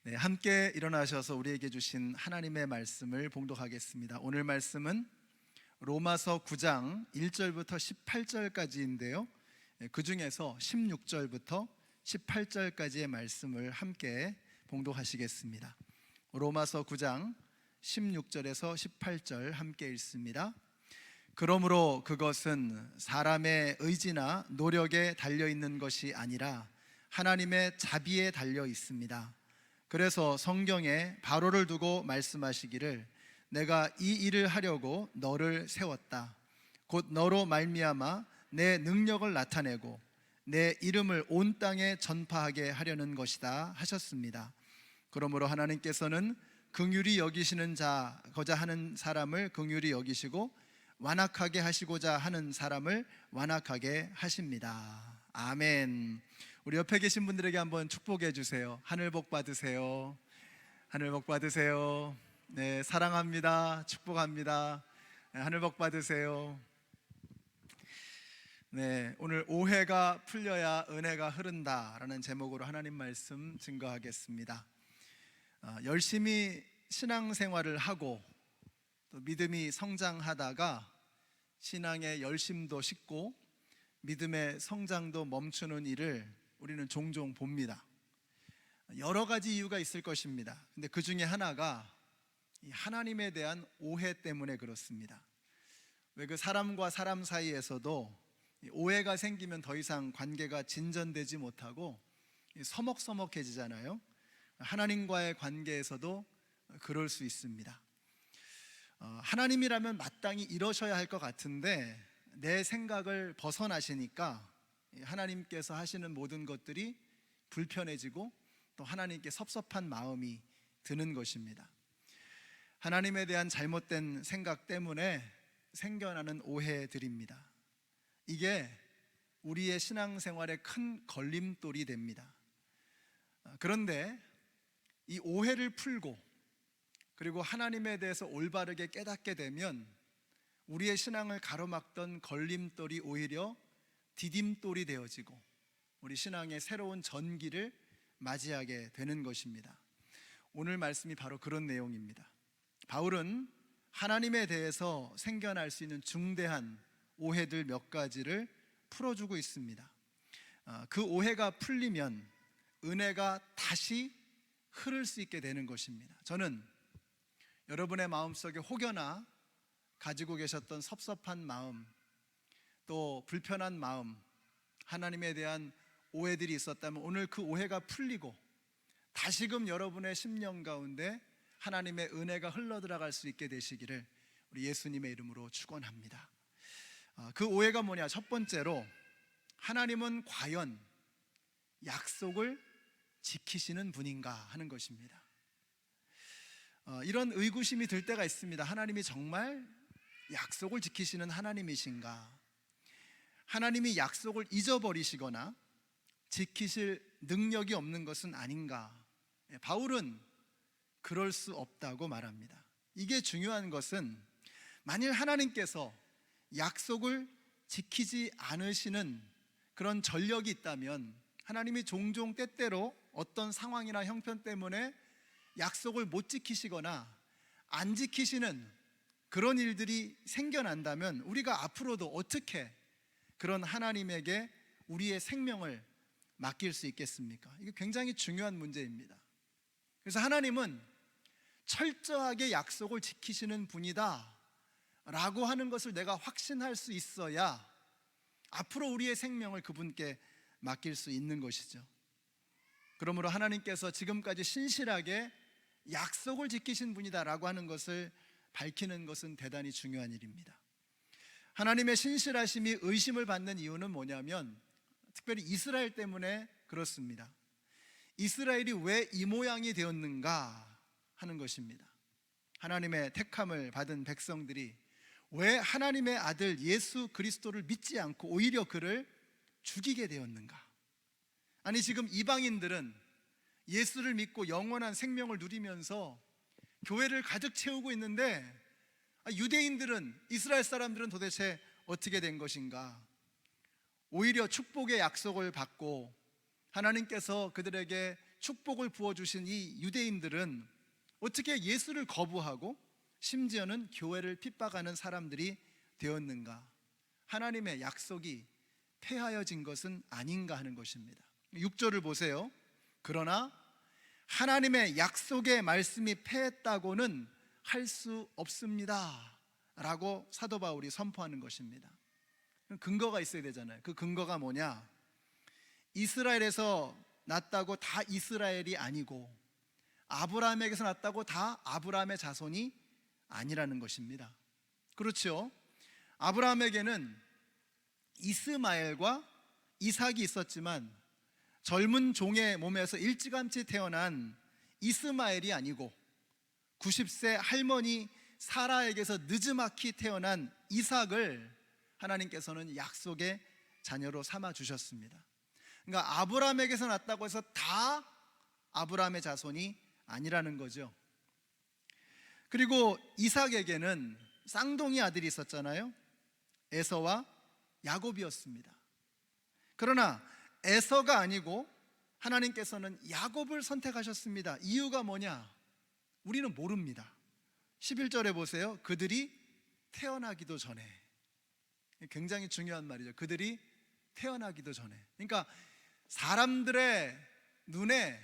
네, 함께 일어나셔서 우리에게 주신 하나님의 말씀을 봉독하겠습니다. 오늘 말씀은 로마서 9장 1절부터 18절까지인데요. 그 중에서 16절부터 18절까지의 말씀을 함께 봉독하시겠습니다. 로마서 9장 16절에서 18절 함께 읽습니다. 그러므로 그것은 사람의 의지나 노력에 달려있는 것이 아니라 하나님의 자비에 달려 있습니다. 그래서 성경에 바로를 두고 말씀하시기를 내가 이 일을 하려고 너를 세웠다. 곧 너로 말미암아 내 능력을 나타내고 내 이름을 온 땅에 전파하게 하려는 것이다 하셨습니다. 그러므로 하나님께서는 긍휼히 여기시는 자고자 하는 사람을 긍휼히 여기시고 완악하게 하시고자 하는 사람을 완악하게 하십니다. 아멘. 우리 옆에 계신 분들에게 한번 축복해 주세요. 하늘 복 받으세요. 하늘 복 받으세요. 네, 사랑합니다. 축복합니다. 네, 하늘 복 받으세요. 네, 오늘 오해가 풀려야 은혜가 흐른다라는 제목으로 하나님 말씀 증거하겠습니다. 열심히 신앙생활을 하고 또 믿음이 성장하다가 신앙의 열심도 식고 믿음의 성장도 멈추는 일을 우리는 종종 봅니다. 여러 가지 이유가 있을 것입니다. 근데 그 중에 하나가 하나님에 대한 오해 때문에 그렇습니다. 왜 그 사람과 사람 사이에서도 오해가 생기면 더 이상 관계가 진전되지 못하고 서먹서먹해지잖아요. 하나님과의 관계에서도 그럴 수 있습니다. 하나님이라면 마땅히 이러셔야 할 것 같은데 내 생각을 벗어나시니까 하나님께서 하시는 모든 것들이 불편해지고 또 하나님께 섭섭한 마음이 드는 것입니다. 하나님에 대한 잘못된 생각 때문에 생겨나는 오해들입니다. 이게 우리의 신앙생활에 큰 걸림돌이 됩니다. 그런데 이 오해를 풀고 그리고 하나님에 대해서 올바르게 깨닫게 되면 우리의 신앙을 가로막던 걸림돌이 오히려 디딤돌이 되어지고 우리 신앙의 새로운 전기를 맞이하게 되는 것입니다. 오늘 말씀이 바로 그런 내용입니다. 바울은 하나님에 대해서 생겨날 수 있는 중대한 오해들 몇 가지를 풀어주고 있습니다. 그 오해가 풀리면 은혜가 다시 흐를 수 있게 되는 것입니다. 저는 여러분의 마음속에 혹여나 가지고 계셨던 섭섭한 마음 또 불편한 마음 하나님에 대한 오해들이 있었다면 오늘 그 오해가 풀리고 다시금 여러분의 심령 가운데 하나님의 은혜가 흘러들어갈 수 있게 되시기를 우리 예수님의 이름으로 축원합니다. 그 오해가 뭐냐? 첫 번째로 하나님은 과연 약속을 지키시는 분인가 하는 것입니다. 이런 의구심이 들 때가 있습니다. 하나님이 정말 약속을 지키시는 하나님이신가? 하나님이 약속을 잊어버리시거나 지키실 능력이 없는 것은 아닌가? 바울은 그럴 수 없다고 말합니다. 이게 중요한 것은 만일 하나님께서 약속을 지키지 않으시는 그런 전력이 있다면 하나님이 종종 때때로 어떤 상황이나 형편 때문에 약속을 못 지키시거나 안 지키시는 그런 일들이 생겨난다면 우리가 앞으로도 어떻게 그런 하나님에게 우리의 생명을 맡길 수 있겠습니까? 이게 굉장히 중요한 문제입니다. 그래서 하나님은 철저하게 약속을 지키시는 분이다 라고 하는 것을 내가 확신할 수 있어야 앞으로 우리의 생명을 그분께 맡길 수 있는 것이죠. 그러므로 하나님께서 지금까지 신실하게 약속을 지키신 분이다 라고 하는 것을 밝히는 것은 대단히 중요한 일입니다. 하나님의 신실하심이 의심을 받는 이유는 뭐냐면 특별히 이스라엘 때문에 그렇습니다. 이스라엘이 왜 이 모양이 되었는가 하는 것입니다. 하나님의 택함을 받은 백성들이 왜 하나님의 아들 예수 그리스도를 믿지 않고 오히려 그를 죽이게 되었는가? 아니 지금 이방인들은 예수를 믿고 영원한 생명을 누리면서 교회를 가득 채우고 있는데 유대인들은 이스라엘 사람들은 도대체 어떻게 된 것인가? 오히려 축복의 약속을 받고 하나님께서 그들에게 축복을 부어주신 이 유대인들은 어떻게 예수를 거부하고 심지어는 교회를 핍박하는 사람들이 되었는가? 하나님의 약속이 폐하여진 것은 아닌가 하는 것입니다. 6절을 보세요. 그러나 하나님의 약속의 말씀이 폐했다고는 할 수 없습니다 라고 사도 바울이 선포하는 것입니다. 근거가 있어야 되잖아요. 그 근거가 뭐냐? 이스라엘에서 났다고 다 이스라엘이 아니고 아브라함에게서 났다고 다 아브라함의 자손이 아니라는 것입니다. 그렇죠? 아브라함에게는 이스마엘과 이삭이 있었지만 젊은 종의 몸에서 일찌감치 태어난 이스마엘이 아니고 90세 할머니 사라에게서 느지막이 태어난 이삭을 하나님께서는 약속의 자녀로 삼아 주셨습니다. 그러니까 아브라함에게서 났다고 해서 다 아브라함의 자손이 아니라는 거죠. 그리고 이삭에게는 쌍둥이 아들이 있었잖아요. 에서와 야곱이었습니다. 그러나 에서가 아니고 하나님께서는 야곱을 선택하셨습니다. 이유가 뭐냐? 우리는 모릅니다. 11절에 보세요. 그들이 태어나기도 전에. 굉장히 중요한 말이죠. 그들이 태어나기도 전에. 그러니까 사람들의 눈에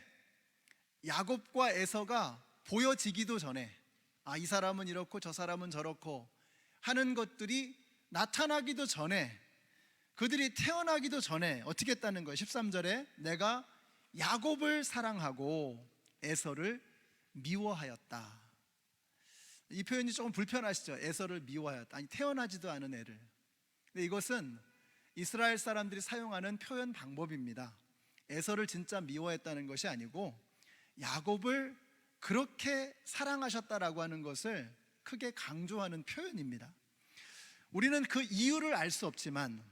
야곱과 에서가 보여지기도 전에, 아, 이 사람은 이렇고 저 사람은 저렇고 하는 것들이 나타나기도 전에, 그들이 태어나기도 전에 어떻게 했다는 거예요? 13절에 내가 야곱을 사랑하고 에서를 미워하였다. 이 표현이 조금 불편하시죠? 에서를 미워하였다. 아니, 태어나지도 않은 애를. 근데 이것은 이스라엘 사람들이 사용하는 표현 방법입니다. 에서를 진짜 미워했다는 것이 아니고 야곱을 그렇게 사랑하셨다라고 하는 것을 크게 강조하는 표현입니다. 우리는 그 이유를 알 수 없지만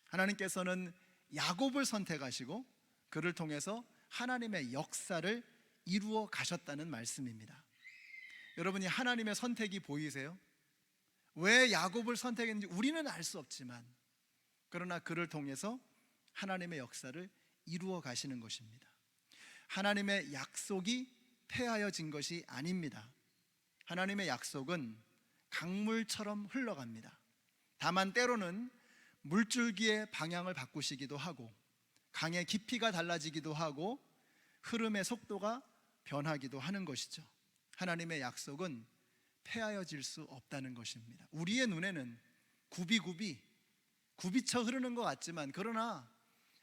하나님께서는 야곱을 선택하시고 그를 통해서 하나님의 역사를 이루어 가셨다는 말씀입니다. 여러분이 하나님의 선택이 보이세요? 왜 야곱을 선택했는지 우리는 알 수 없지만 그러나 그를 통해서 하나님의 역사를 이루어 가시는 것입니다. 하나님의 약속이 폐하여진 것이 아닙니다. 하나님의 약속은 강물처럼 흘러갑니다. 다만 때로는 물줄기의 방향을 바꾸시기도 하고 강의 깊이가 달라지기도 하고 흐름의 속도가 변하기도 하는 것이죠. 하나님의 약속은 폐하여질 수 없다는 것입니다. 우리의 눈에는 굽이쳐 흐르는 것 같지만 그러나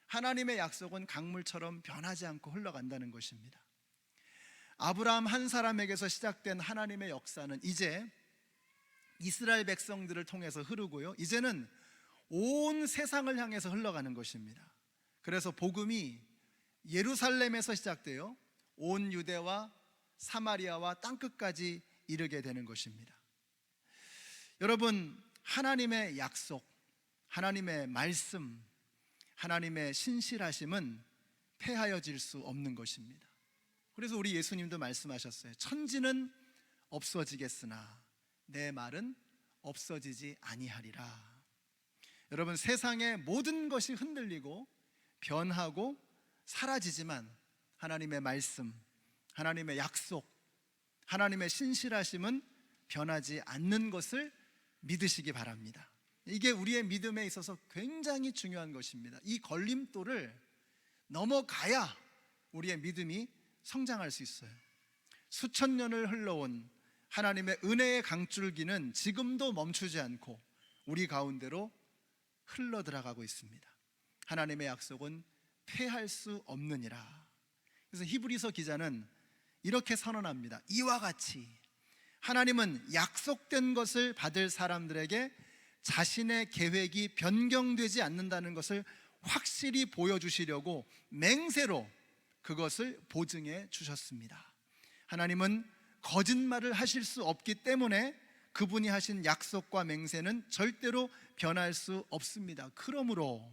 하나님의 약속은 강물처럼 변하지 않고 흘러간다는 것입니다. 아브라함 한 사람에게서 시작된 하나님의 역사는 이제 이스라엘 백성들을 통해서 흐르고요, 이제는 온 세상을 향해서 흘러가는 것입니다. 그래서 복음이 예루살렘에서 시작되어 온 유대와 사마리아와 땅끝까지 이르게 되는 것입니다. 여러분, 하나님의 약속, 하나님의 말씀, 하나님의 신실하심은 폐하여질 수 없는 것입니다. 그래서 우리 예수님도 말씀하셨어요. 천지는 없어지겠으나 내 말은 없어지지 아니하리라. 여러분, 세상의 모든 것이 흔들리고 변하고 사라지지만 하나님의 말씀, 하나님의 약속, 하나님의 신실하심은 변하지 않는 것을 믿으시기 바랍니다. 이게 우리의 믿음에 있어서 굉장히 중요한 것입니다. 이 걸림돌을 넘어가야 우리의 믿음이 성장할 수 있어요. 수천 년을 흘러온 하나님의 은혜의 강줄기는 지금도 멈추지 않고 우리 가운데로 흘러 들어가고 있습니다. 하나님의 약속은 폐할 수 없느니라. 그래서 히브리서 기자는 이렇게 선언합니다. 이와 같이 하나님은 약속된 것을 받을 사람들에게 자신의 계획이 변경되지 않는다는 것을 확실히 보여주시려고 맹세로 그것을 보증해 주셨습니다. 하나님은 거짓말을 하실 수 없기 때문에 그분이 하신 약속과 맹세는 절대로 변할 수 없습니다. 그러므로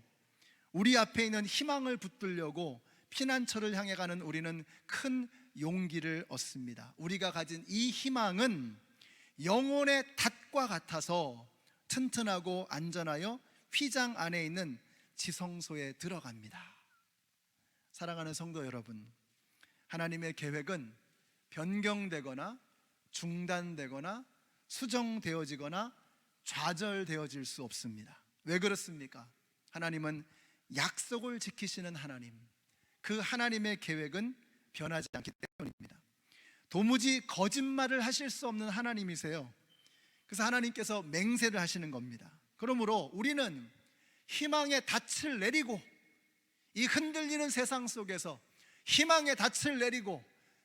우리 앞에 있는 희망을 붙들려고 피난처를 향해 가는 우리는 큰 용기를 얻습니다. 우리가 가진 이 희망은 영혼의 닷과 같아서 튼튼하고 안전하여 휘장 안에 있는 지성소에 들어갑니다. 사랑하는 성도 여러분, 하나님의 계획은 변경되거나 중단되거나 수정되어지거나 좌절되어질 수 없습니다. 왜 그렇습니까? 하나님은 약속을 지키시는 하나님, 그 하나님의 계획은 변하지 않기 때문입니다. 도무지 거짓말을 하실 수 없는 하나님이세요. 그래서 하나님께서 맹세를 하시는 겁니다. 그러므로 우리는 희망의 닻을 내리고, 이 흔들리는 세상 속에서 희망의 닻을 내리고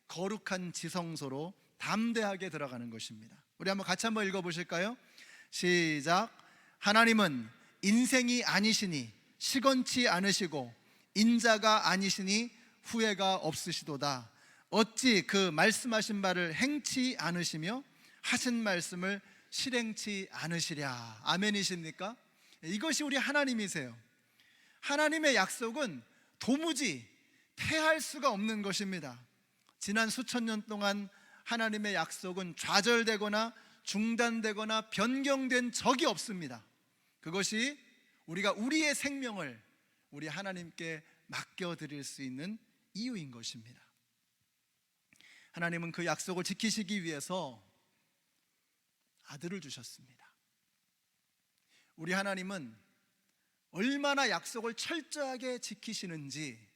거룩한 지성소로 담대하게 들어가는 것입니다. 우리 같이 한번 읽어보실까요? 시작. 하나님은 인생이 아니시니 시건치 않으시고 인자가 아니시니 후회가 없으시도다. 어찌 그 말씀하신 바를 행치 않으시며 하신 말씀을 실행치 않으시랴. 아멘이십니까? 이것이 우리 하나님이세요. 하나님의 약속은 도무지 패할 수가 없는 것입니다. 지난 수천 년 동안 하나님의 약속은 좌절되거나 중단되거나 변경된 적이 없습니다. 그것이 우리가 우리의 생명을 우리 하나님께 맡겨드릴 수 있는 이유인 것입니다. 하나님은 그 약속을 지키시기 위해서 아들을 주셨습니다. 우리 하나님은 얼마나 약속을 철저하게 지키시는지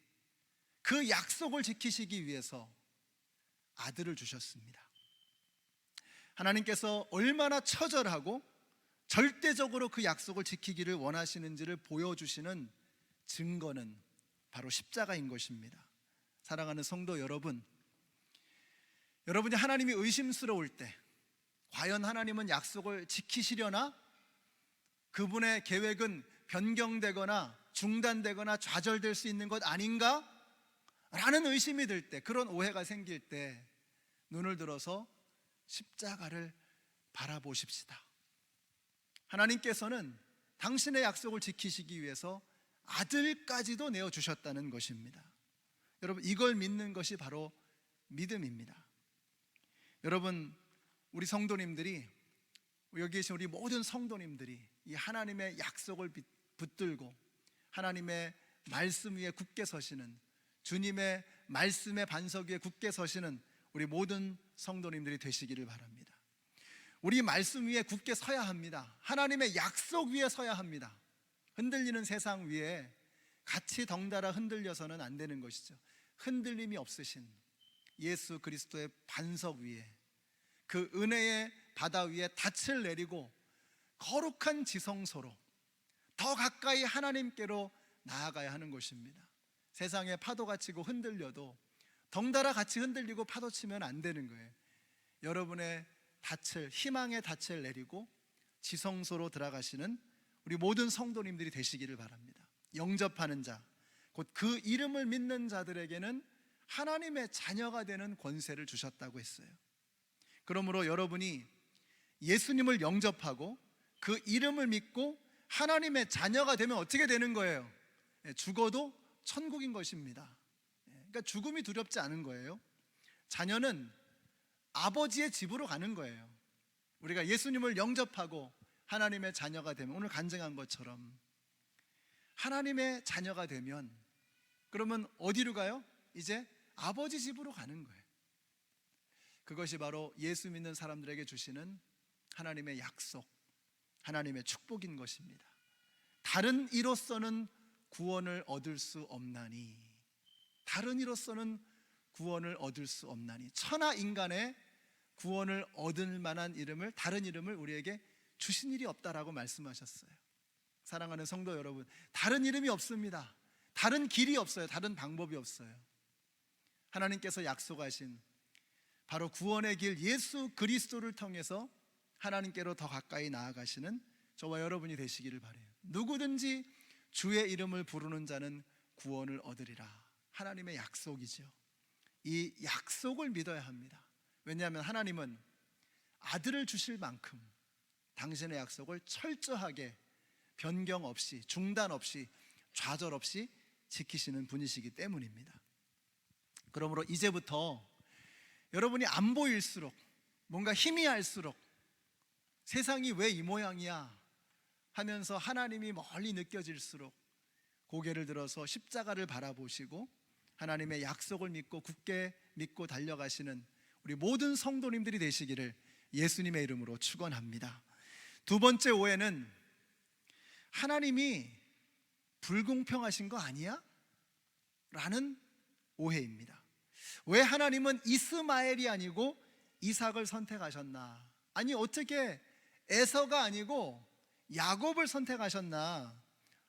그 약속을 지키시기 위해서 아들을 주셨습니다. 하나님께서 얼마나 처절하고 절대적으로 그 약속을 지키기를 원하시는지를 보여주시는 증거는 바로 십자가인 것입니다. 사랑하는 성도 여러분, 여러분이 하나님이 의심스러울 때 과연 하나님은 약속을 지키시려나? 그분의 계획은 변경되거나 중단되거나 좌절될 수 있는 것 아닌가? 라는 의심이 들 때, 그런 오해가 생길 때 눈을 들어서 십자가를 바라보십시다. 하나님께서는 당신의 약속을 지키시기 위해서 아들까지도 내어주셨다는 것입니다. 여러분, 이걸 믿는 것이 바로 믿음입니다. 여러분, 우리 성도님들이, 여기 계신 우리 모든 성도님들이 이 하나님의 약속을 붙들고 하나님의 말씀 위에 굳게 서시는, 주님의 말씀의 반석 위에 굳게 서시는 우리 모든 성도님들이 되시기를 바랍니다. 우리 말씀 위에 굳게 서야 합니다. 하나님의 약속 위에 서야 합니다. 흔들리는 세상 위에 같이 덩달아 흔들려서는 안 되는 것이죠. 흔들림이 없으신 예수 그리스도의 반석 위에, 그 은혜의 바다 위에 닻을 내리고 거룩한 지성소로 더 가까이 하나님께로 나아가야 하는 것입니다. 세상에 파도가 치고 흔들려도 덩달아 같이 흔들리고 파도 치면 안 되는 거예요. 여러분의 닻을, 희망의 닻을 내리고 지성소로 들어가시는 우리 모든 성도님들이 되시기를 바랍니다. 영접하는 자, 곧 그 이름을 믿는 자들에게는 하나님의 자녀가 되는 권세를 주셨다고 했어요. 그러므로 여러분이 예수님을 영접하고 그 이름을 믿고 하나님의 자녀가 되면 어떻게 되는 거예요? 죽어도 천국인 것입니다. 그러니까 죽음이 두렵지 않은 거예요. 자녀는 아버지의 집으로 가는 거예요. 우리가 예수님을 영접하고 하나님의 자녀가 되면, 오늘 간증한 것처럼 하나님의 자녀가 되면 그러면 어디로 가요? 이제 아버지 집으로 가는 거예요. 그것이 바로 예수 믿는 사람들에게 주시는 하나님의 약속, 하나님의 축복인 것입니다. 다른 이로서는 구원을 얻을 수 없나니, 다른 이로서는 구원을 얻을 수 없나니, 천하 인간의 구원을 얻을 만한 이름을, 다른 이름을 우리에게 주신 일이 없다라고 말씀하셨어요. 사랑하는 성도 여러분, 다른 이름이 없습니다. 다른 길이 없어요. 다른 방법이 없어요. 하나님께서 약속하신 바로 구원의 길 예수 그리스도를 통해서 하나님께로 더 가까이 나아가시는 저와 여러분이 되시기를 바라요. 누구든지 주의 이름을 부르는 자는 구원을 얻으리라. 하나님의 약속이죠. 이 약속을 믿어야 합니다. 왜냐하면 하나님은 아들을 주실 만큼 당신의 약속을 철저하게 변경 없이, 중단 없이, 좌절 없이 지키시는 분이시기 때문입니다. 그러므로 이제부터 여러분이 안 보일수록, 뭔가 희미할수록 세상이 왜 이 모양이야 하면서 하나님이 멀리 느껴질수록 고개를 들어서 십자가를 바라보시고 하나님의 약속을 믿고 굳게 믿고 달려가시는 우리 모든 성도님들이 되시기를 예수님의 이름으로 축원합니다. 두 번째 오해는 하나님이 불공평하신 거 아니야? 라는 오해입니다. 왜 하나님은 이스마엘이 아니고 이삭을 선택하셨나? 아니 어떻게 에서가 아니고 야곱을 선택하셨나?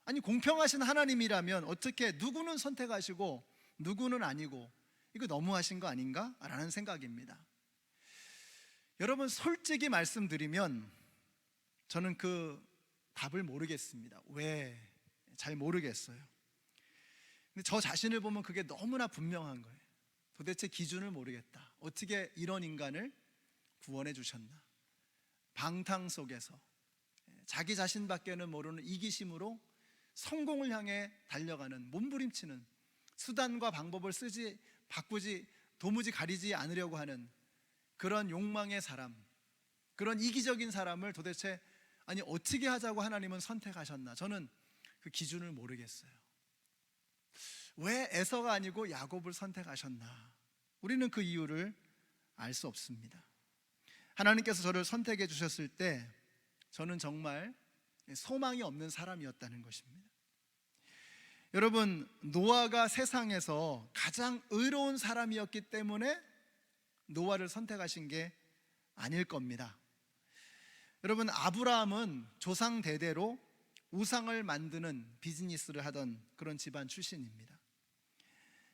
아니 공평하신 하나님이라면 어떻게 누구는 선택하시고 누구는 아니고, 이거 너무하신 거 아닌가? 라는 생각입니다. 여러분 솔직히 말씀드리면 저는 그 답을 모르겠습니다. 왜? 잘 모르겠어요. 근데 저 자신을 보면 그게 너무나 분명한 거예요. 도대체 기준을 모르겠다. 어떻게 이런 인간을 구원해 주셨나? 방탕 속에서 자기 자신밖에는 모르는 이기심으로 성공을 향해 달려가는, 몸부림치는, 수단과 방법을 쓰지 바꾸지 도무지 가리지 않으려고 하는 그런 욕망의 사람, 그런 이기적인 사람을 도대체 아니 어떻게 하자고 하나님은 선택하셨나? 저는 그 기준을 모르겠어요. 왜 에서가 아니고 야곱을 선택하셨나? 우리는 그 이유를 알 수 없습니다. 하나님께서 저를 선택해 주셨을 때 저는 정말 소망이 없는 사람이었다는 것입니다. 여러분, 노아가 세상에서 가장 의로운 사람이었기 때문에 노아를 선택하신 게 아닐 겁니다. 여러분, 아브라함은 조상 대대로 우상을 만드는 비즈니스를 하던 그런 집안 출신입니다.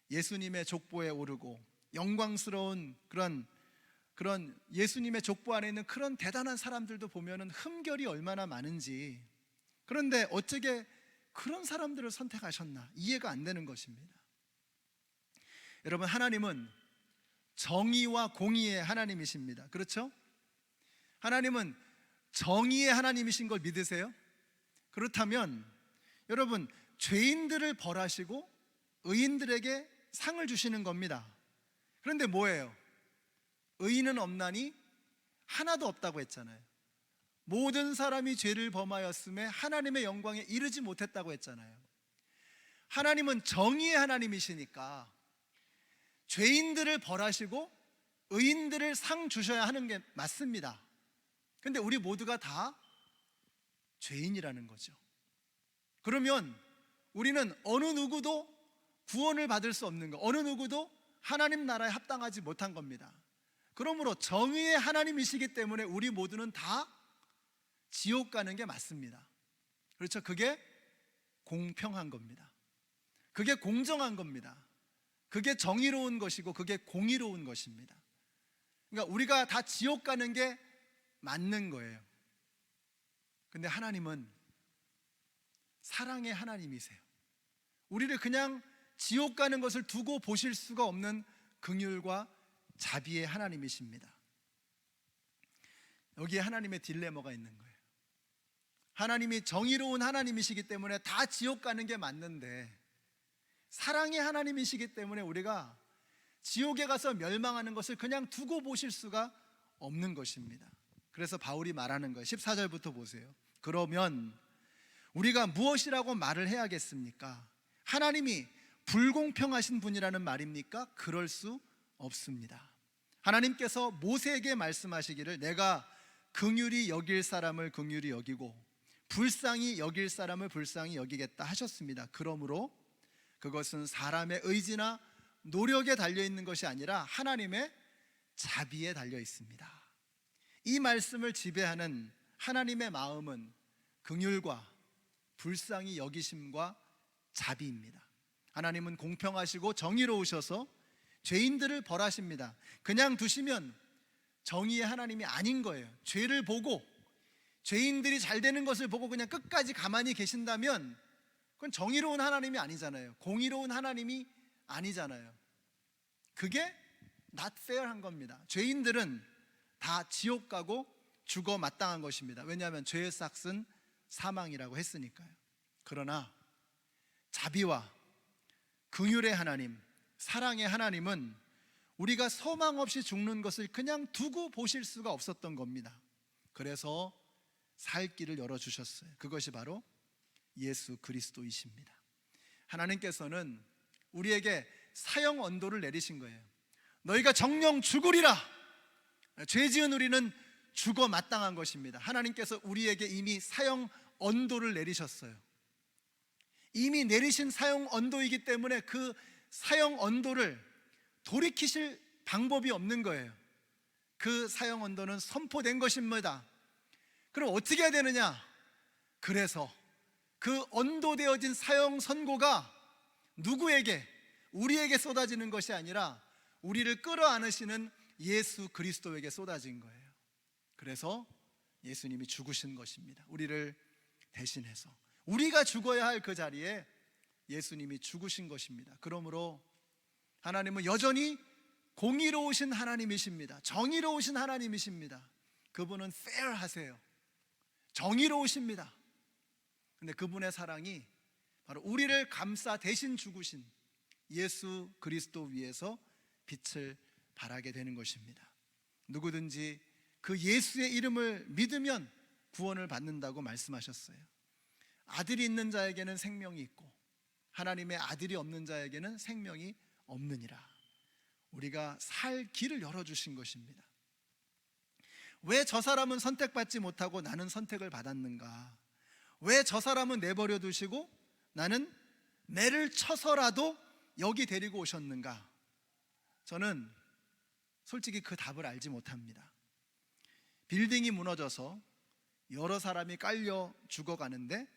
예수님의 족보에 오르고 영광스러운 그런 예수님의 족보 안에 있는 그런 대단한 사람들도 보면은 흠결이 얼마나 많은지, 그런데 어떻게 그런 사람들을 선택하셨나 이해가 안 되는 것입니다. 여러분, 하나님은 정의와 공의의 하나님이십니다. 그렇죠? 하나님은 정의의 하나님이신 걸 믿으세요? 그렇다면 여러분, 죄인들을 벌하시고 의인들에게 상을 주시는 겁니다. 그런데 뭐예요? 의인은 없나니 하나도 없다고 했잖아요. 모든 사람이 죄를 범하였음에 하나님의 영광에 이르지 못했다고 했잖아요. 하나님은 정의의 하나님이시니까 죄인들을 벌하시고 의인들을 상 주셔야 하는 게 맞습니다. 근데 우리 모두가 다 죄인이라는 거죠. 그러면 우리는 어느 누구도 구원을 받을 수 없는 거, 어느 누구도 하나님 나라에 합당하지 못한 겁니다. 그러므로 정의의 하나님이시기 때문에 우리 모두는 다 지옥 가는 게 맞습니다. 그렇죠? 그게 공평한 겁니다. 그게 공정한 겁니다. 그게 정의로운 것이고 그게 공의로운 것입니다. 그러니까 우리가 다 지옥 가는 게 맞는 거예요. 근데 하나님은 사랑의 하나님이세요. 우리를 그냥 지옥 가는 것을 두고 보실 수가 없는 긍휼과 자비의 하나님이십니다. 여기에 하나님의 딜레마가 있는 거예요. 하나님이 정의로운 하나님이시기 때문에 다 지옥 가는 게 맞는데, 사랑의 하나님이시기 때문에 우리가 지옥에 가서 멸망하는 것을 그냥 두고 보실 수가 없는 것입니다. 그래서 바울이 말하는 거예요. 14절부터 보세요. 그러면 우리가 무엇이라고 말을 해야겠습니까? 하나님이 불공평하신 분이라는 말입니까? 그럴 수 없습니다. 하나님께서 모세에게 말씀하시기를 내가 긍휼히 여길 사람을 긍휼히 여기고 불쌍히 여길 사람을 불쌍히 여기겠다 하셨습니다. 그러므로 그것은 사람의 의지나 노력에 달려있는 것이 아니라 하나님의 자비에 달려 있습니다. 이 말씀을 지배하는 하나님의 마음은 긍휼과 불쌍히 여기심과 자비입니다. 하나님은 공평하시고 정의로우셔서 죄인들을 벌하십니다. 그냥 두시면 정의의 하나님이 아닌 거예요. 죄를 보고 죄인들이 잘 되는 것을 보고 그냥 끝까지 가만히 계신다면 그건 정의로운 하나님이 아니잖아요. 공의로운 하나님이 아니잖아요. 그게 not fair한 겁니다. 죄인들은 다 지옥 가고 죽어 마땅한 것입니다. 왜냐하면 죄의 삭은 사망이라고 했으니까요. 그러나 자비와 긍휼의 하나님, 사랑의 하나님은 우리가 소망 없이 죽는 것을 그냥 두고 보실 수가 없었던 겁니다. 그래서 살 길을 열어주셨어요. 그것이 바로 예수 그리스도이십니다. 하나님께서는 우리에게 사형 언도를 내리신 거예요. 너희가 정령 죽으리라. 죄 지은 우리는 죽어 마땅한 것입니다. 하나님께서 우리에게 이미 사형 언도를 내리셨어요. 이미 내리신 사형 언도이기 때문에 그 사형 언도를 돌이키실 방법이 없는 거예요. 그 사형 언도는 선포된 것입니다. 그럼 어떻게 해야 되느냐? 그래서 그 언도되어진 사형 선고가 누구에게? 우리에게 쏟아지는 것이 아니라 우리를 끌어안으시는 예수 그리스도에게 쏟아진 거예요. 그래서 예수님이 죽으신 것입니다. 우리를 대신해서 우리가 죽어야 할 그 자리에 예수님이 죽으신 것입니다. 그러므로 하나님은 여전히 공의로우신 하나님이십니다. 정의로우신 하나님이십니다. 그분은 fair하세요. 정의로우십니다. 근데 그분의 사랑이 바로 우리를 감싸 대신 죽으신 예수 그리스도 위에서 빛을 발하게 되는 것입니다. 누구든지 그 예수의 이름을 믿으면 구원을 받는다고 말씀하셨어요. 아들이 있는 자에게는 생명이 있고 하나님의 아들이 없는 자에게는 생명이 없느니라. 우리가 살 길을 열어주신 것입니다. 왜 저 사람은 선택받지 못하고 나는 선택을 받았는가? 왜 저 사람은 내버려 두시고 나는 매를 쳐서라도 여기 데리고 오셨는가? 저는 솔직히 그 답을 알지 못합니다. 빌딩이 무너져서 여러 사람이 깔려 죽어가는데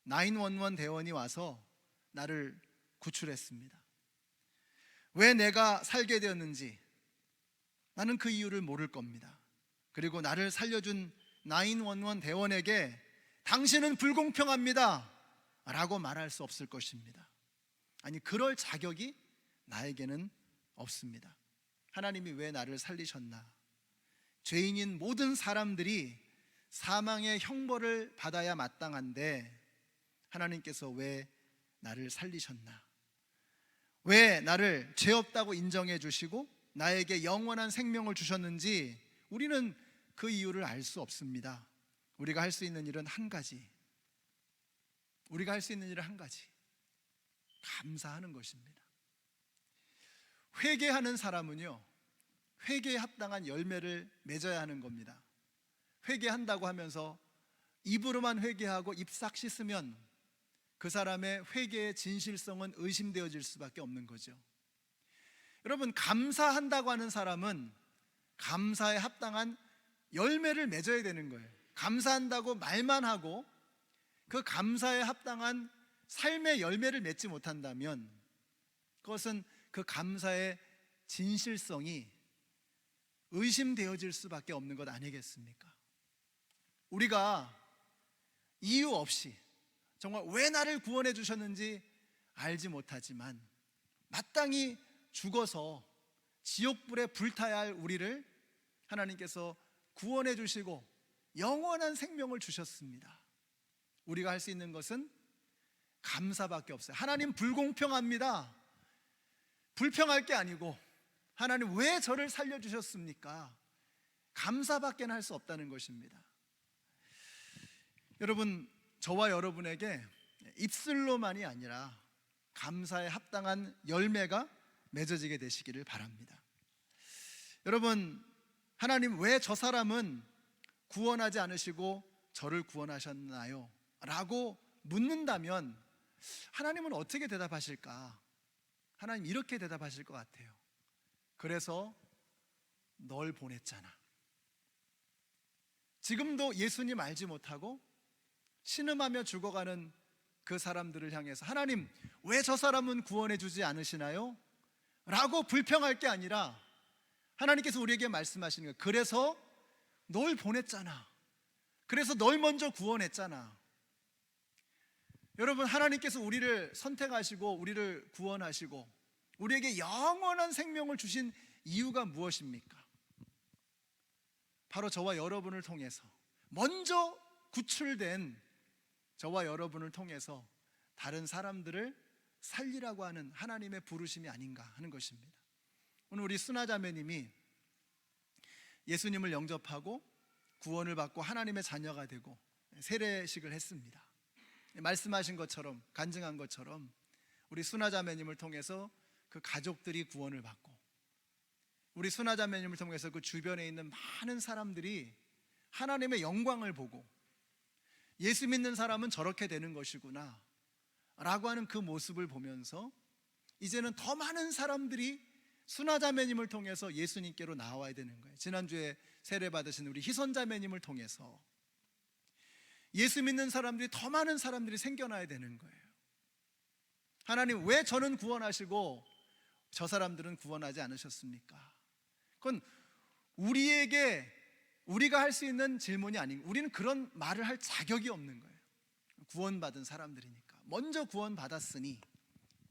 911 대원이 와서 나를 구출했습니다. 왜 내가 살게 되었는지 나는 그 이유를 모를 겁니다. 그리고 나를 살려준 911 대원에게 당신은 불공평합니다 라고 말할 수 없을 것입니다. 아니, 그럴 자격이 나에게는 없습니다. 하나님이 왜 나를 살리셨나? 죄인인 모든 사람들이 사망의 형벌을 받아야 마땅한데 하나님께서 왜 나를 살리셨나? 왜 나를 죄 없다고 인정해 주시고 나에게 영원한 생명을 주셨는지 우리는 그 이유를 알 수 없습니다. 우리가 할 수 있는 일은 한 가지. 우리가 할 수 있는 일은 한 가지. 감사하는 것입니다. 회개하는 사람은요, 회개에 합당한 열매를 맺어야 하는 겁니다. 회개한다고 하면서 입으로만 회개하고 입 싹 씻으면 그 사람의 회개의 진실성은 의심되어질 수밖에 없는 거죠. 여러분, 감사한다고 하는 사람은 감사에 합당한 열매를 맺어야 되는 거예요. 감사한다고 말만 하고 그 감사에 합당한 삶의 열매를 맺지 못한다면 그것은 그 감사의 진실성이 의심되어질 수밖에 없는 것 아니겠습니까? 우리가 이유 없이 정말 왜 나를 구원해 주셨는지 알지 못하지만 마땅히 죽어서 지옥불에 불타야 할 우리를 하나님께서 구원해 주시고 영원한 생명을 주셨습니다. 우리가 할 수 있는 것은 감사밖에 없어요. 하나님 불공평합니다. 불평할 게 아니고 하나님 왜 저를 살려주셨습니까? 감사밖에 할 수 없다는 것입니다. 여러분, 저와 여러분에게 입술로만이 아니라 감사에 합당한 열매가 맺어지게 되시기를 바랍니다. 여러분, 하나님 왜 저 사람은 구원하지 않으시고 저를 구원하셨나요? 라고 묻는다면 하나님은 어떻게 대답하실까? 하나님 이렇게 대답하실 것 같아요. 그래서 널 보냈잖아. 지금도 예수님 알지 못하고 신음하며 죽어가는 그 사람들을 향해서 하나님 왜 저 사람은 구원해 주지 않으시나요? 라고 불평할 게 아니라 하나님께서 우리에게 말씀하시는 거예요. 그래서 널 보냈잖아. 그래서 널 먼저 구원했잖아. 여러분, 하나님께서 우리를 선택하시고 우리를 구원하시고 우리에게 영원한 생명을 주신 이유가 무엇입니까? 바로 저와 여러분을 통해서 먼저 구출된 저와 여러분을 통해서 다른 사람들을 살리라고 하는 하나님의 부르심이 아닌가 하는 것입니다. 오늘 우리 수나자매님이 예수님을 영접하고 구원을 받고 하나님의 자녀가 되고 세례식을 했습니다. 말씀하신 것처럼, 간증한 것처럼 우리 수나자매님을 통해서 그 가족들이 구원을 받고 우리 순화자매님을 통해서 그 주변에 있는 많은 사람들이 하나님의 영광을 보고 예수 믿는 사람은 저렇게 되는 것이구나 라고 하는 그 모습을 보면서 이제는 더 많은 사람들이 순화자매님을 통해서 예수님께로 나와야 되는 거예요. 지난주에 세례 받으신 우리 희선자매님을 통해서 예수 믿는 사람들이, 더 많은 사람들이 생겨나야 되는 거예요. 하나님, 왜 저는 구원하시고 저 사람들은 구원하지 않으셨습니까? 그건 우리가 할 수 있는 질문이 아닌, 우리는 그런 말을 할 자격이 없는 거예요. 구원받은 사람들이니까. 먼저 구원받았으니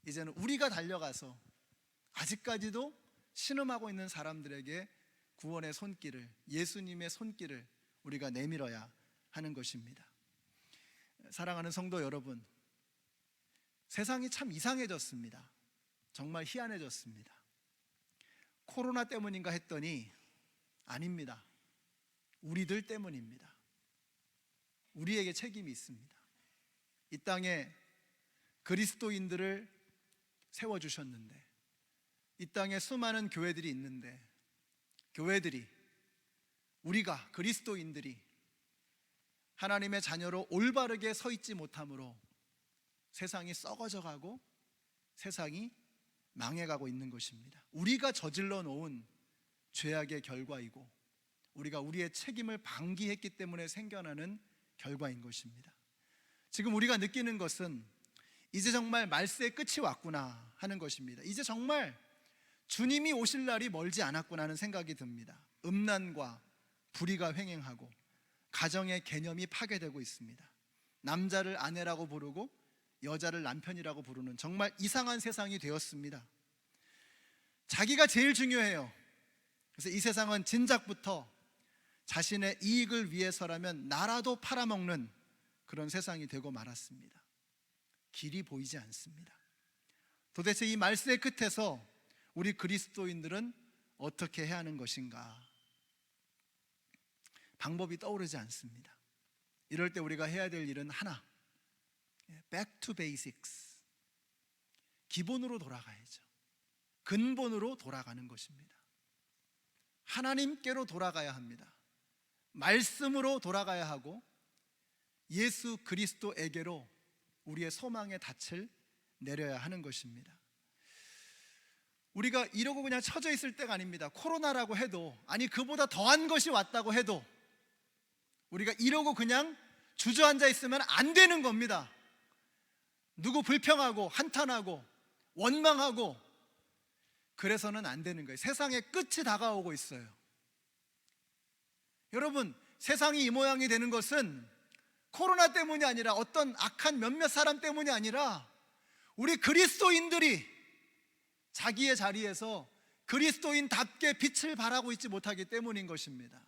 이제는 우리가 달려가서 아직까지도 신음하고 있는 사람들에게 구원의 손길을, 예수님의 손길을 우리가 내밀어야 하는 것입니다. 사랑하는 성도 여러분, 세상이 참 이상해졌습니다. 정말 희한해졌습니다. 코로나 때문인가 했더니 아닙니다. 우리들 때문입니다. 우리에게 책임이 있습니다. 이 땅에 그리스도인들을 세워주셨는데, 이 땅에 수많은 교회들이 있는데, 교회들이, 우리가 그리스도인들이 하나님의 자녀로 올바르게 서 있지 못함으로 세상이 썩어져 가고 세상이 망해가고 있는 것입니다. 우리가 저질러 놓은 죄악의 결과이고 우리가 우리의 책임을 방기했기 때문에 생겨나는 결과인 것입니다. 지금 우리가 느끼는 것은 이제 정말 말세의 끝이 왔구나 하는 것입니다. 이제 정말 주님이 오실 날이 멀지 않았구나 하는 생각이 듭니다. 음란과 불의가 횡행하고 가정의 개념이 파괴되고 있습니다. 남자를 아내라고 부르고 여자를 남편이라고 부르는 정말 이상한 세상이 되었습니다. 자기가 제일 중요해요. 그래서 이 세상은 진작부터 자신의 이익을 위해서라면 나라도 팔아먹는 그런 세상이 되고 말았습니다. 길이 보이지 않습니다. 도대체 이 말세의 끝에서 우리 그리스도인들은 어떻게 해야 하는 것인가? 방법이 떠오르지 않습니다. 이럴 때 우리가 해야 될 일은 하나, Back to basics. 기본으로 돌아가야죠. 근본으로 돌아가는 것입니다. 하나님께로 돌아가야 합니다. 말씀으로 돌아가야 하고 예수 그리스도에게로 우리의 소망의 닻을 내려야 하는 것입니다. 우리가 이러고 그냥 처져 있을 때가 아닙니다. 코로나라고 해도, 아니 그보다 더한 것이 왔다고 해도 우리가 이러고 그냥 주저앉아 있으면 안 되는 겁니다. 누구 불평하고 한탄하고 원망하고 그래서는 안 되는 거예요. 세상의 끝이 다가오고 있어요. 여러분, 세상이 이 모양이 되는 것은 코로나 때문이 아니라 어떤 악한 몇몇 사람 때문이 아니라 우리 그리스도인들이 자기의 자리에서 그리스도인답게 빛을 발하고 있지 못하기 때문인 것입니다.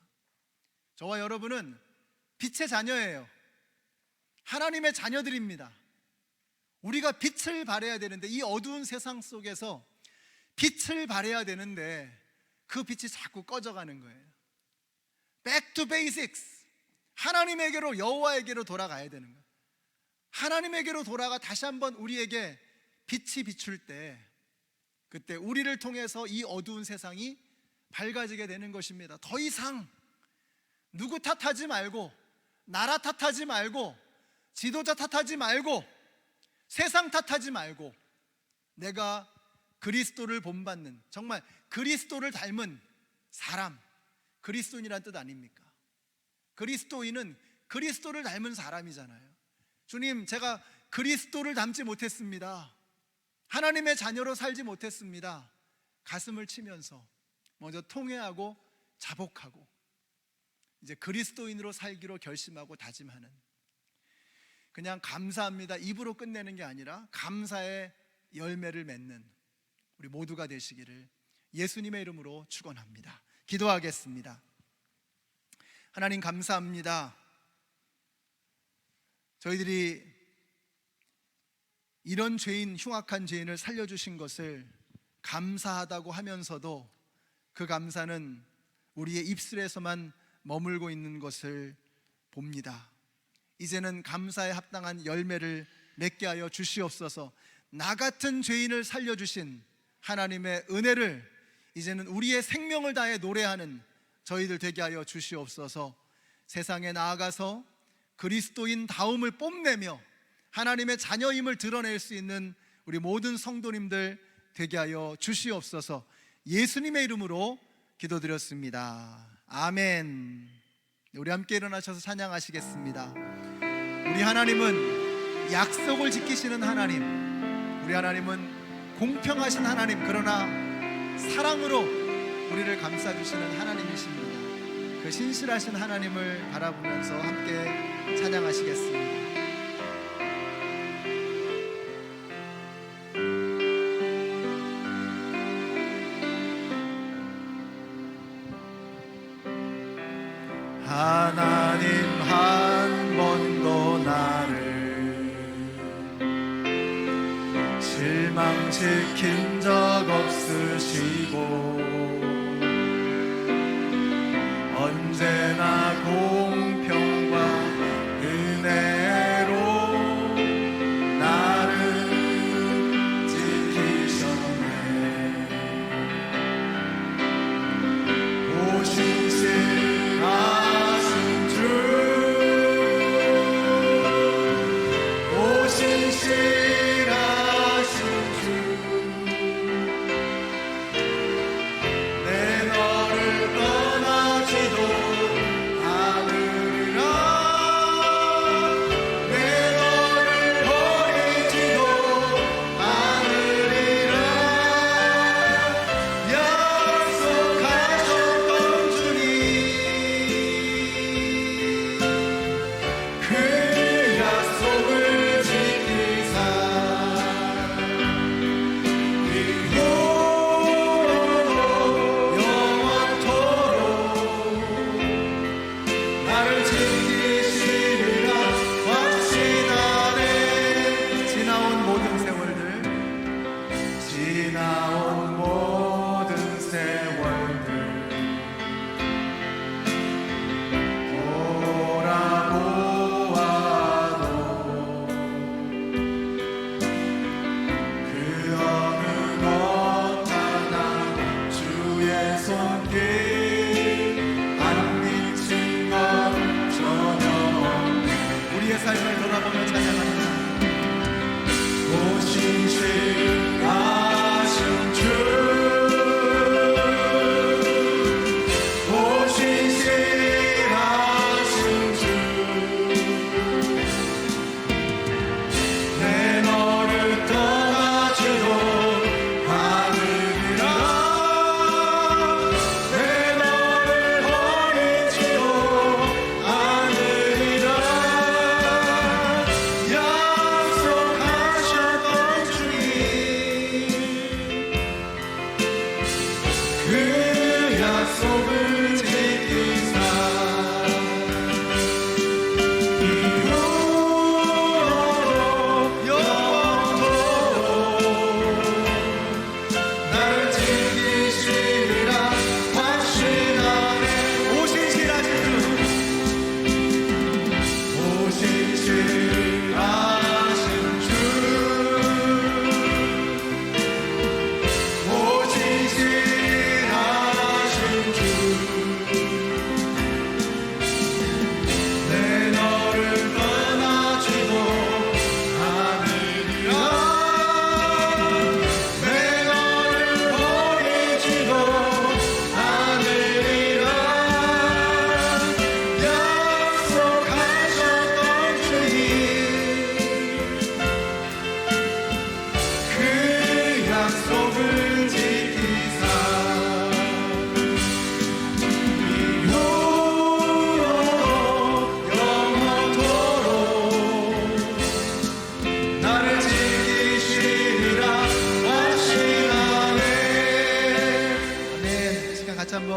저와 여러분은 빛의 자녀예요. 하나님의 자녀들입니다. 우리가 빛을 발해야 되는데, 이 어두운 세상 속에서 빛을 발해야 되는데 그 빛이 자꾸 꺼져가는 거예요. Back to basics. 하나님에게로, 여호와에게로 돌아가야 되는 거예요. 하나님에게로 돌아가 다시 한번 우리에게 빛이 비출 때, 그때 우리를 통해서 이 어두운 세상이 밝아지게 되는 것입니다. 더 이상 누구 탓하지 말고, 나라 탓하지 말고, 지도자 탓하지 말고, 세상 탓하지 말고, 내가 그리스도를 본받는, 정말 그리스도를 닮은 사람, 그리스도인이란 뜻 아닙니까? 그리스도인은 그리스도를 닮은 사람이잖아요. 주님, 제가 그리스도를 닮지 못했습니다. 하나님의 자녀로 살지 못했습니다. 가슴을 치면서 먼저 통회하고 자복하고 이제 그리스도인으로 살기로 결심하고 다짐하는, 그냥 감사합니다 입으로 끝내는 게 아니라 감사의 열매를 맺는 우리 모두가 되시기를 예수님의 이름으로 축원합니다. 기도하겠습니다. 하나님, 감사합니다. 저희들이 이런 죄인, 흉악한 죄인을 살려주신 것을 감사하다고 하면서도 그 감사는 우리의 입술에서만 머물고 있는 것을 봅니다. 이제는 감사에 합당한 열매를 맺게 하여 주시옵소서. 나 같은 죄인을 살려주신 하나님의 은혜를 이제는 우리의 생명을 다해 노래하는 저희들 되게 하여 주시옵소서. 세상에 나아가서 그리스도인 다움을 뽐내며 하나님의 자녀임을 드러낼 수 있는 우리 모든 성도님들 되게 하여 주시옵소서. 예수님의 이름으로 기도드렸습니다. 아멘. 우리 함께 일어나셔서 찬양하시겠습니다. 우리 하나님은 약속을 지키시는 하나님, 우리 하나님은 공평하신 하나님, 그러나 사랑으로 우리를 감싸주시는 하나님이십니다. 그 신실하신 하나님을 바라보면서 함께 찬양하시겠습니다. 하나님 한 번도 나를 실망시킨 적 없으시고 언제나 공평과 은혜로 나를 지키셨네. 오신실하신 주, 오신실하신 주, 내 너를 떠나지도 않으리라. 내 너를 버리지도 않으리라. 약속하셨던 주님, 그 약속을 지키사 이후로도 영원토록 나를 지키시리라 확신하네. 지나온 모든 세월들, 지나온 모든 세월들 돌아보아도 그 어느 것 하나 주의 손길 안 미친 것 전혀 없네. 우리의 삶을 돌아보며 찬양합니다. 오신실하신 주, 오신실하신 주, 내 너를 떠나지도 않으리라. 내 너를 버리지도 않으리라. 약속하셨던 주님, 그 약속을 지키사 이후로도 영원토록 나를 지키시리라 확신하네. 오신실하신 주, 오신실하신 주, 오신실하신 주, 내 너를 떠나지도 않으리라. 내 너를 버리지도 않으리라. 약속하셨던 주님, 그 약속을 지키사 이후로도 영원토록 나를 지키시리라 확신하네. 아멘. 이 시간 같이 한번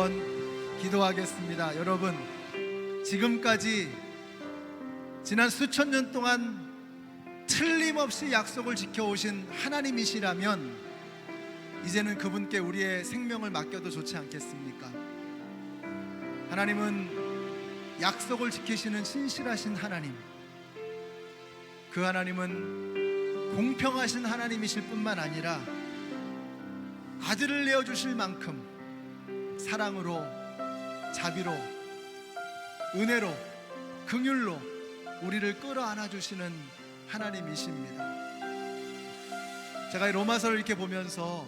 기도하겠습니다. 여러분, 지금까지 지난 수천 년 동안 틀림없이 약속을 지켜오신 하나님이시라면 이제는 그분께 우리의 생명을 맡겨도 좋지 않겠습니까? 하나님은 약속을 지키시는 신실하신 하나님, 그 하나님은 공평하신 하나님이실 뿐만 아니라 아들을 내어주실 만큼 사랑으로, 자비로, 은혜로, 긍휼로 우리를 끌어안아 주시는 하나님이십니다. 제가 이 로마서를 이렇게 보면서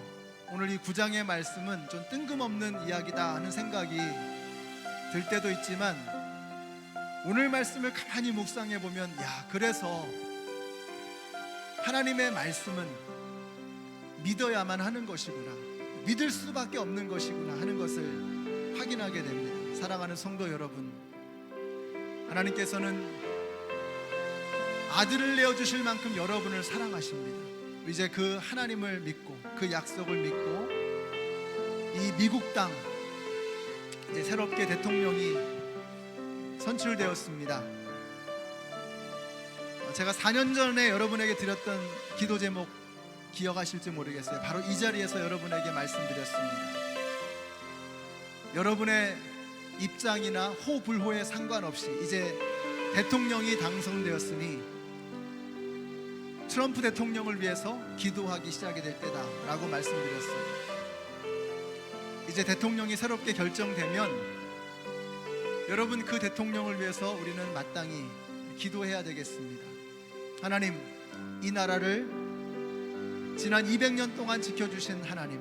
오늘 이 9장의 말씀은 좀 뜬금없는 이야기다 하는 생각이 들 때도 있지만, 오늘 말씀을 가만히 묵상해 보면, 그래서 하나님의 말씀은 믿어야만 하는 것이구나, 믿을 수밖에 없는 것이구나 하는 것을 확인하게 됩니다. 사랑하는 성도 여러분, 하나님께서는 아들을 내어주실 만큼 여러분을 사랑하십니다. 이제 그 하나님을 믿고 그 약속을 믿고 이 미국 땅 이제 새롭게 대통령이 선출되었습니다. 제가 4년 전에 여러분에게 드렸던 기도 제목 기억하실지 모르겠어요. 바로 이 자리에서 여러분에게 말씀드렸습니다. 여러분의 입장이나 호불호에 상관없이 이제 대통령이 당선되었으니 트럼프 대통령을 위해서 기도하기 시작이 될 때다라고 말씀드렸어요. 이제 대통령이 새롭게 결정되면 여러분, 그 대통령을 위해서 우리는 마땅히 기도해야 되겠습니다. 하나님, 이 나라를 지난 200년 동안 지켜주신 하나님,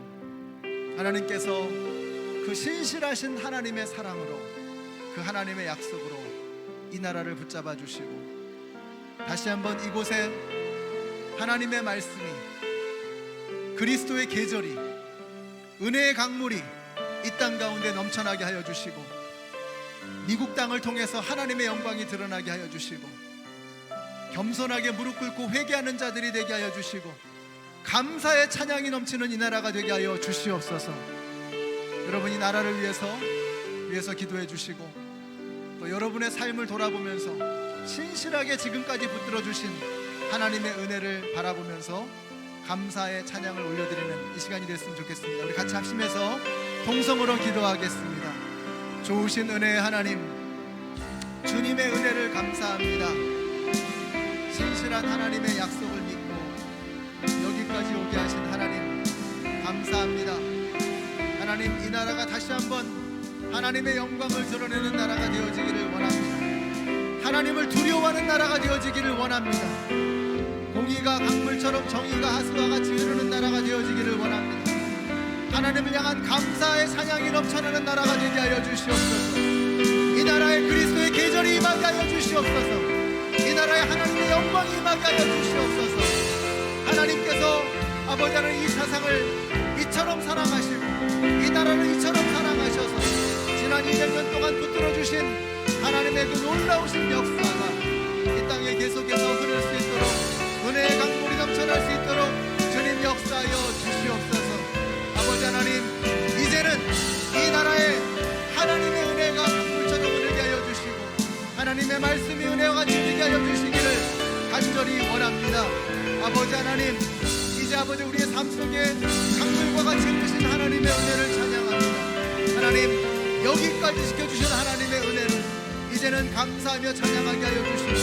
하나님께서 그 신실하신 하나님의 사랑으로, 그 하나님의 약속으로 이 나라를 붙잡아 주시고, 다시 한번 이곳에 하나님의 말씀이, 그리스도의 계절이, 은혜의 강물이 이 땅 가운데 넘쳐나게 하여 주시고, 미국 땅을 통해서 하나님의 영광이 드러나게 하여 주시고, 겸손하게 무릎 꿇고 회개하는 자들이 되게 하여 주시고, 감사의 찬양이 넘치는 이 나라가 되게 하여 주시옵소서. 여러분, 이 나라를 위해서 기도해 주시고, 또 여러분의 삶을 돌아보면서 신실하게 지금까지 붙들어 주신 하나님의 은혜를 바라보면서 감사의 찬양을 올려드리는 이 시간이 됐으면 좋겠습니다. 우리 같이 합심해서 통성으로 기도하겠습니다. 좋으신 은혜의 하나님, 주님의 은혜를 감사합니다. 신실한 하나님의 약속을 믿고 여기까지 오게 하신 하나님 감사합니다. 하나님, 이 나라가 다시 한번 하나님의 영광을 드러내는 나라가 되어지기를 원합니다. 하나님을 두려워하는 나라가 되어지기를 원합니다. 공의가 강물처럼 정의가 하수와 같이 흐르는 나라가 되어지기를 원합니다. 하나님을 향한 감사의 찬양이 넘쳐나는 나라가 되게 하여 주시옵소서. 이 나라에 그리스도의 계절이 임하게 하여 주시옵소서. 이 나라에 하나님의 영광이 임하게 하여 주시옵소서. 하나님께서 아버지 하나님, 이 세상을 이처럼 사랑하시고 이 나라를 이처럼 사랑하셔서 지난 200년 동안 붙들어 주신 하나님의 그 놀라우신 역사가 이 땅에 계속해서 흐를 수 있도록, 은혜의 강물이 넘쳐날 수 있도록 주님 역사하여 주시옵소서. 아버지 하나님, 이제는 이 나라에 하나님의 은혜가 강물처럼 흐르게 하여 주시고 하나님의 말씀이 은혜와 같이 흐르게 하여 주시기를 간절히 원합니다. 아버지 하나님, 이제 아버지 우리의 삶 속에 강물과 같이 흐르신 하나님의 은혜를 찬양합니다. 하나님, 여기까지 지켜주신 하나님의 은혜를 이제는 감사하며 찬양하게 하여 주시고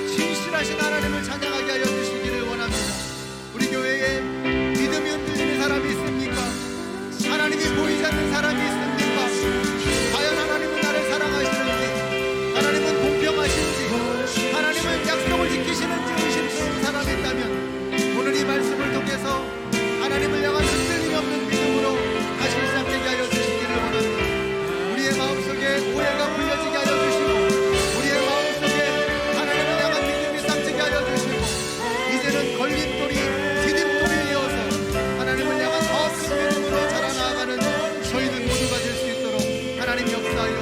신실하신 하나님을 찬양하게 하여 주시기를 원합니다. 우리 교회에 믿음이 흔들리는 사람이 있습니까? 하나님이 보이지 않는 사람이 있습니까? 과연 하나님은 나를 사랑하시는지, 하나님은 공평하신지, 하나님은 약속을 지키시는지 의심스러운 사람이 있다면 오늘 이 말씀을 통해서 하나님을 향한 흔들림 없는 믿음으로 다시 시작되게 하여 주시기를 원합니다. 우리의 마음속에 오해가 풀려지게 하여 주시고 우리의 마음속에 하나님을 향한 믿음이 싹트게 하여 주시고 이제는 걸림돌이 디딤돌이 이어서 하나님을 향한 더 큰 믿음으로 자라나가는 저희들 모두가 될 수 있도록 하나님 역사하여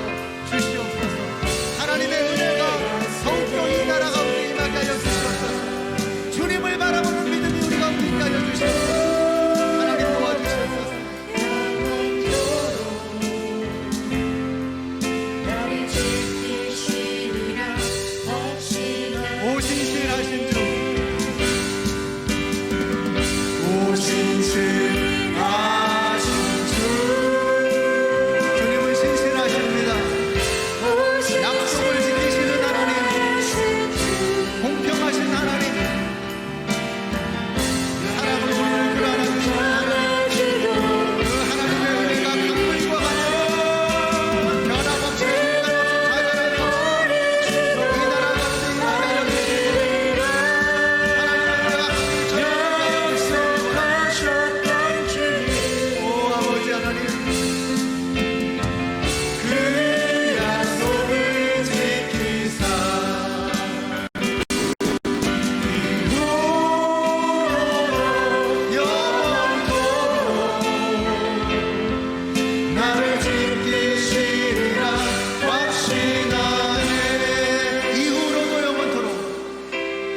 주시옵소서. 하나님의 은혜가 더욱더 이 나라 가운데 임하게 하여 주시옵소서. 주님을 바라보는 믿음이 우리 가운데 있게 하여 주시옵소서. 하나님 도와주시옵소서. 오 신실하신 주, 오 신실하신 주, 주님은 신실하십니다. 약속을 지키시는 하나님, 공평하신 하나님, 사랑을 우리를 끌어안아주시는 하나님,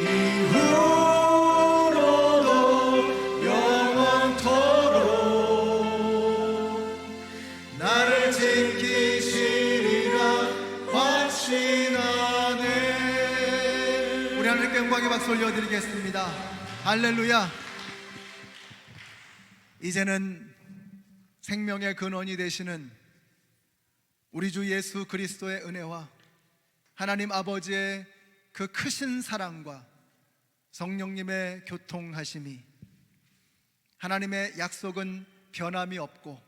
이후로도 영원토록 나를 지키시리라 확신하네. 우리 하나님께 영광의 박수 올려드리겠습니다. 할렐루야. 이제는 생명의 근원이 되시는 우리 주 예수 그리스도의 은혜와 하나님 아버지의 그 크신 사랑과 성령님의 교통하심이, 하나님의 약속은 변함이 없고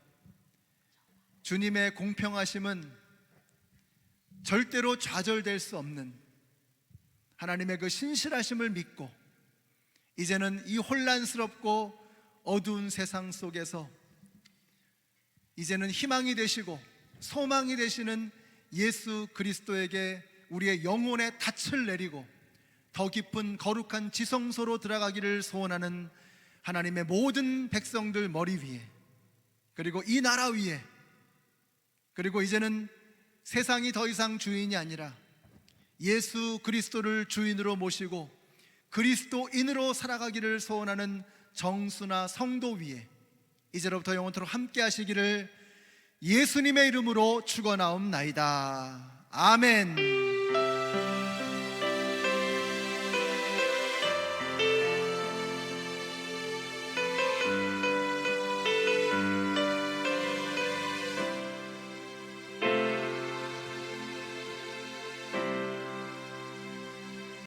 주님의 공평하심은 절대로 좌절될 수 없는 하나님의 그 신실하심을 믿고 이제는 이 혼란스럽고 어두운 세상 속에서 이제는 희망이 되시고 소망이 되시는 예수 그리스도에게 우리의 영혼의 닻을 내리고 더 깊은 거룩한 지성소로 들어가기를 소원하는 하나님의 모든 백성들 머리 위에, 그리고 이 나라 위에, 그리고 이제는 세상이 더 이상 주인이 아니라 예수 그리스도를 주인으로 모시고 그리스도인으로 살아가기를 소원하는 정수나 성도 위에 이제로부터 영원토록 함께 하시기를 예수님의 이름으로 축원하옵나이다. 아멘.